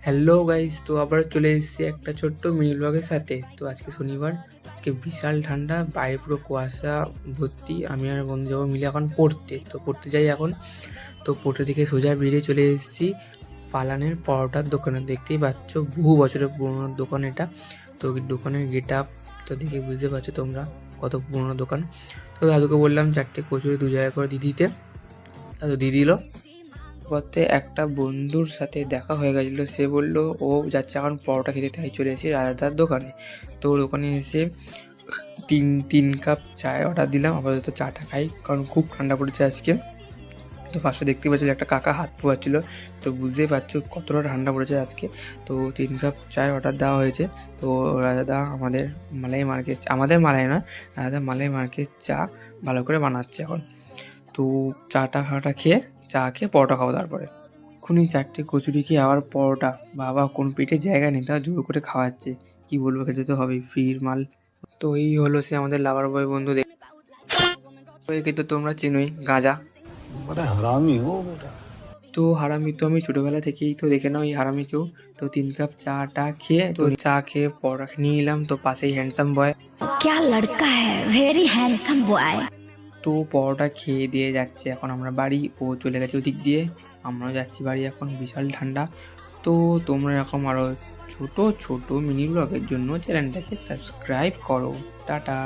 Hello guys, তো আবার চলে এসেছি একটা ছোট্ট মিনি ব্লগের সাথে। তো আজকে শনিবার, আজকে বিশাল ঠান্ডা, বাইরে পুরো কুয়াশা ভর্তি। আমি আর বন্ধু যাবো মিলে এখন পড়তে, তো পড়তে যাই এখন। তো পড়তে থেকে সোজা বেরিয়ে চলে এসেছি পালানের পরোটার দোকানে। দেখতেই পাচ্ছ বহু বছরের পুরোনো দোকান এটা। তো দোকানের গেট আপ তো দেখে বুঝতে পারছো তোমরা কত পুরোনো দোকান। তো দাদুকে বললাম 4টে কচুরি 2 জায়গা করে দিয়ে দিতে, দাদু দিয়ে দিল। পথে একটা বন্ধুর সাথে দেখা হয়ে গেছিলো, সে বলল ও যাচ্ছে এখন পরোটা খেতে, তাই চলে এসেছি রাজাদার দোকানে। তো ওর দোকানে এসে তিন তিন কাপ চায় অর্ডার দিলাম। আপাতত চাটা খাই, কারণ খুব ঠান্ডা পড়েছে আজকে। তো ফার্স্টে দেখতে পাচ্ছিল একটা কাকা হাত পোয়াচ্ছিল, তো বুঝতেই পারছো কতটা ঠান্ডা পড়েছে আজকে। তো 3 কাপ চায় অর্ডার দেওয়া হয়েছে। তো রাজাদা আমাদের মালাই মার্কেট, আমাদের মালাই না, রাজাদা মালাই মার্কেট চা ভালো করে বানাচ্ছে এখন। তো ফাটা খেয়ে পরোটা খাবো তারপরে। এক্ষুনি 4টে কচুরি খেয়ে আবার পরোটা, বাবা কোন পেটে জায়গা নেই, তাও জোর করে খাওয়াচ্ছে। কি বলবো, খেতে তো হবেই, ফ্রির মাল। তো এই হলো সে আমাদের লাভার বয় বন্ধু। একে তো তোমরা চেনোই, গাঁজা। बड़ा हरामी हो बेटा। তো হারামি তো আমি ছোটবেলা থেকেই তো দেখে নাও এই হারামিকেও। তো 3 কাপ চাটা খেয়ে, তো চা খেয়ে পরোটা নিয়ে নিলাম। তো পাশেই হ্যান্ডসাম বয়, क्या लड़का है, वेरी हैंडसम बॉय। তো পরোটা খেয়ে দিয়ে যাচ্ছে এখন আমরা বাড়ি। ও চলে গেছে ওদিক দিয়ে, আমরাও যাচ্ছি বাড়ি এখন, বিশাল ঠান্ডা। তো তোমরা এরকম আরও ছোট ছোট মিনি ব্লগের জন্য চ্যানেলটাকে সাবস্ক্রাইব করো। টাটা।